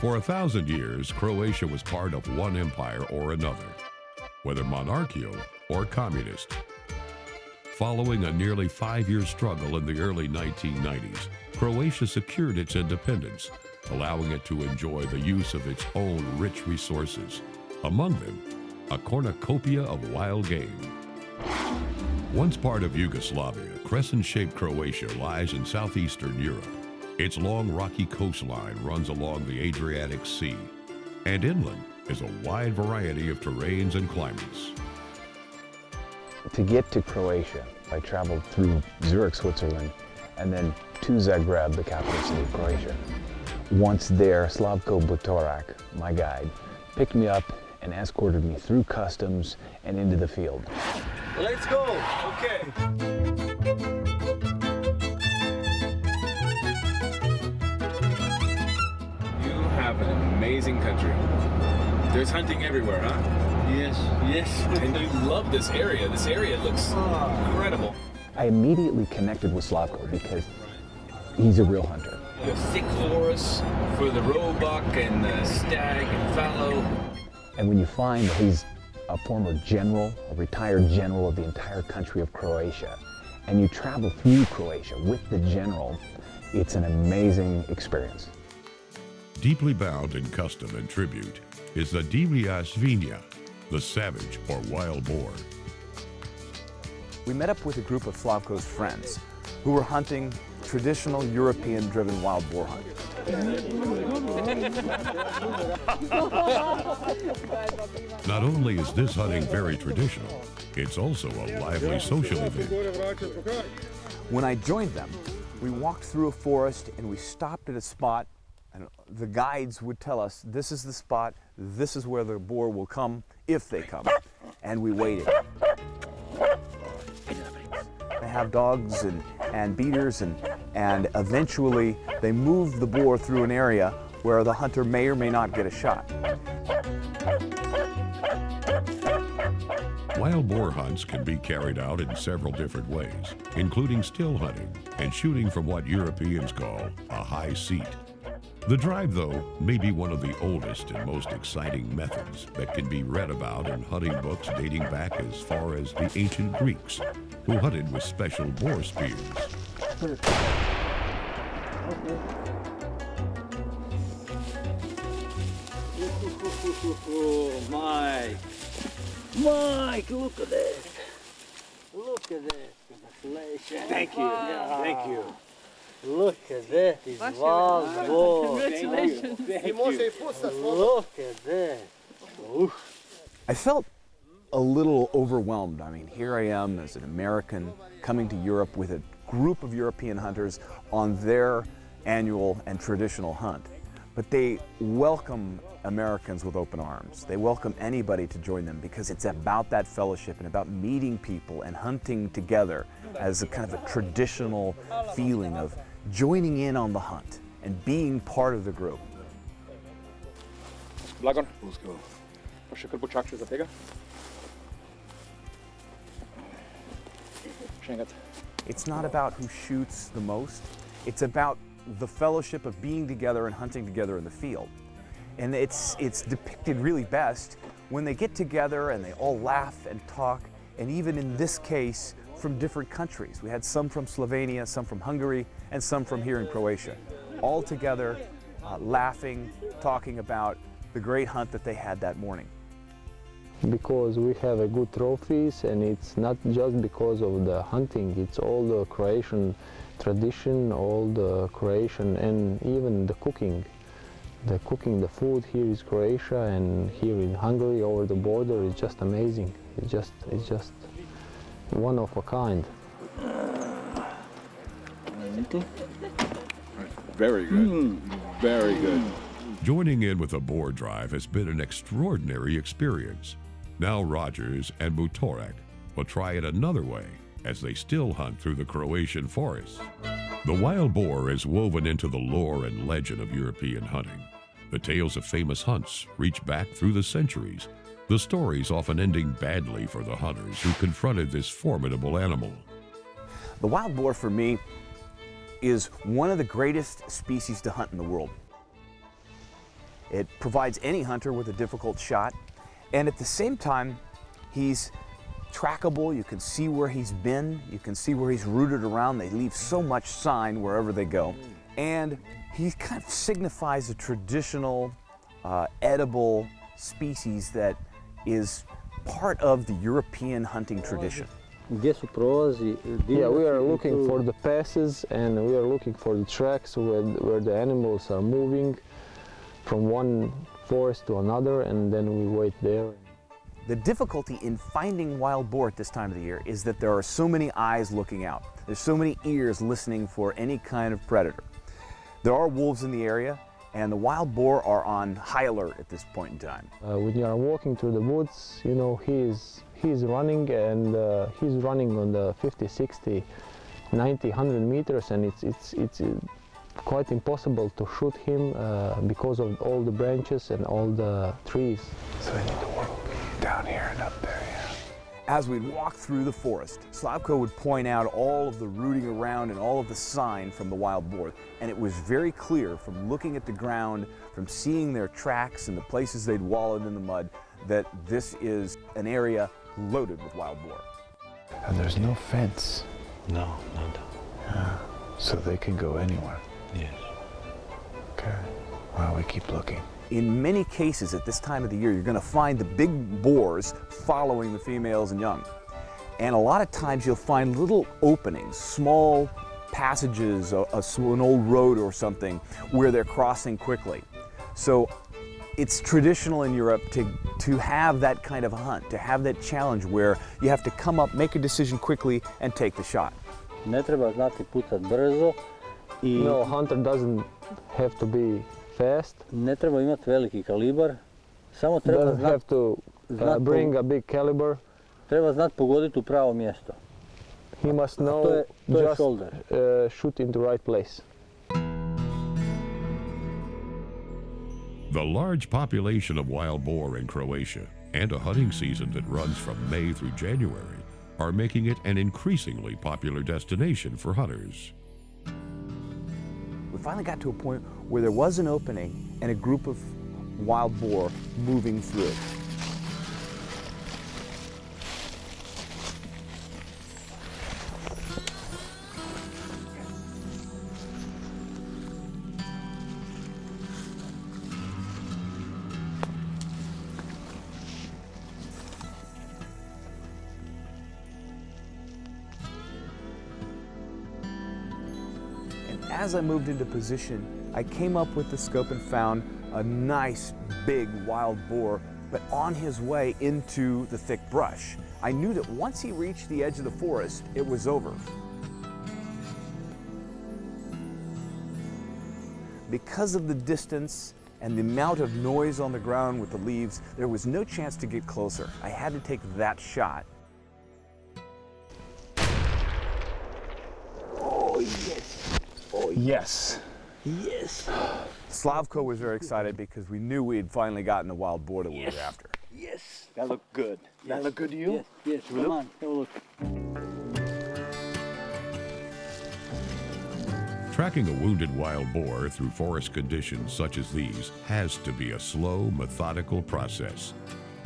For 1,000 years, Croatia was part of one empire or another, whether monarchical or communist. Following a nearly 5-year struggle in the early 1990s, Croatia secured its independence, allowing it to enjoy the use of its own rich resources, among them a cornucopia of wild game. Once part of Yugoslavia, crescent-shaped Croatia lies in southeastern Europe. Its long rocky coastline runs along the Adriatic Sea, and inland is a wide variety of terrains and climates. To get to Croatia, I traveled through Zurich, Switzerland, and then to Zagreb, the capital city of Croatia. Once there, Slavko Butorak, my guide, picked me up and escorted me through customs and into the field. Let's go! Okay. You have an amazing country. There's hunting everywhere, huh? Yes, yes. And you love this area. This area looks incredible. I immediately connected with Slavko because he's a real hunter. You have thick forests for the roebuck and the stag and fallow. And when you find that he's a former general, a retired general of the entire country of Croatia, and you travel through Croatia with the general, it's an amazing experience. Deeply bound in custom and tribute is the divlja svinja, the savage or wild boar. We met up with a group of Slavko's friends who were hunting traditional European-driven wild boar hunt. Not only is this hunting very traditional, it's also a lively social event. When I joined them, we walked through a forest and we stopped at a spot, and the guides would tell us, this is the spot, this is where the boar will come, if they come, and we waited. They have dogs and beaters, and eventually they move the boar through an area where the hunter may or may not get a shot. Wild boar hunts can be carried out in several different ways, including still hunting and shooting from what Europeans call a high seat. The drive, though, may be one of the oldest and most exciting methods that can be read about in hunting books dating back as far as the ancient Greeks, who hunted with special boar spears. Mike, look at this. Look at this. Congratulations. Thank you. Yeah. Thank you. Look at this. It's wild boar. Congratulations. Thank you. Look at this. Oof. I felt a little overwhelmed. I mean, here I am as an American coming to Europe with a group of European hunters on their annual and traditional hunt. But they welcome Americans with open arms. They welcome anybody to join them because it's about that fellowship and about meeting people and hunting together as a kind of a traditional feeling of joining in on the hunt and being part of the group. Blagor. Let's go. Proszę krbuczak zabiega. It's not about who shoots the most. It's about the fellowship of being together and hunting together in the field. And it's depicted really best when they get together and they all laugh and talk, and even in this case, from different countries. We had some from Slovenia, some from Hungary, and some from here in Croatia. All together, laughing, talking about the great hunt that they had that morning. Because we have a good trophies, and it's not just because of the hunting, it's all the Croatian tradition, all the Croatian, and even the cooking. The cooking, the food here is Croatia, and here in Hungary over the border is just amazing. It's just one of a kind. Very good. Very good. Joining in with a boar drive has been an extraordinary experience. Now Rogers and Butorak will try it another way as they still hunt through the Croatian forests. The wild boar is woven into the lore and legend of European hunting. The tales of famous hunts reach back through the centuries, the stories often ending badly for the hunters who confronted this formidable animal. The wild boar, for me, is one of the greatest species to hunt in the world. It provides any hunter with a difficult shot. And at the same time, he's trackable. You can see where he's been. You can see where he's rooted around. They leave so much sign wherever they go. And he kind of signifies a traditional, edible species that is part of the European hunting tradition. Gdje su prolazi? Yeah, we are looking for the passes and we are looking for the tracks where the animals are moving from one forest to another, and then we wait there. The difficulty in finding wild boar at this time of the year is that there are so many eyes looking out. There's so many ears listening for any kind of predator. There are wolves in the area, and the wild boar are on high alert at this point in time. When you are walking through the woods, you know, he's running, and he's running on the 50, 60, 90, 100 meters, and it's quite impossible to shoot him because of all the branches and all the trees. So I need to walk down here and up there, yeah. As we'd walk through the forest, Slavko would point out all of the rooting around and all of the sign from the wild boar. And it was very clear from looking at the ground, from seeing their tracks and the places they'd wallowed in the mud, that this is an area loaded with wild boar. And there's no fence. No, nada. Yeah. So they can go anywhere. Yes. Okay. Well, we keep looking. In many cases at this time of the year, you're going to find the big boars following the females and young. And a lot of times you'll find little openings, small passages, an old road or something, where they're crossing quickly. So it's traditional in Europe to have that kind of hunt, to have that challenge where you have to come up, make a decision quickly, and take the shot. Ne treba znati pucat brzo i No, hunter doesn't have to be fast. ne treba imati veliki kalibar. Samo treba Doesn't have to bring a big caliber. treba znati pogoditi u pravo mjesto. He must To know je just shoulder. shoot in the right place. The large population of wild boar in Croatia and a hunting season that runs from May through January are making it an increasingly popular destination for hunters. We finally got to a point where there was an opening and a group of wild boar moving through. As I moved into position, I came up with the scope and found a nice big wild boar, but on his way into the thick brush. I knew that once he reached the edge of the forest, it was over. Because of the distance and the amount of noise on the ground with the leaves, there was no chance to get closer. I had to take that shot. Oh yes, Yes. yes, Slavko was very excited because we knew we had finally gotten the wild boar that we were after. yes. That looked good. That looked good to you? Yes, yes. Come on, have a look. Tracking a wounded wild boar through forest conditions such as these has to be a slow, methodical process.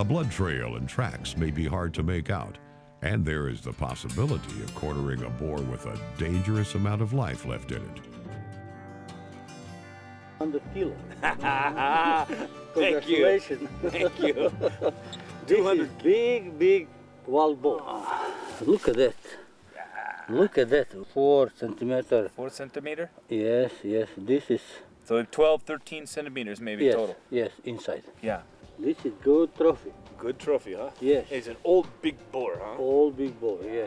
A blood trail and tracks may be hard to make out, and there is the possibility of cornering a boar with a dangerous amount of life left in it. 100 kilo. Thank you. Congratulations. Thank you. This is big wild boar. Look at that. Look at that. 4 centimeter. 4 centimeter? Yes, yes. This is So 12, 13 centimeters maybe yes, total. yes, inside. Yeah. This is good trophy. Good trophy, huh? Yes. It's an old big boar, huh? All big boar. Yeah.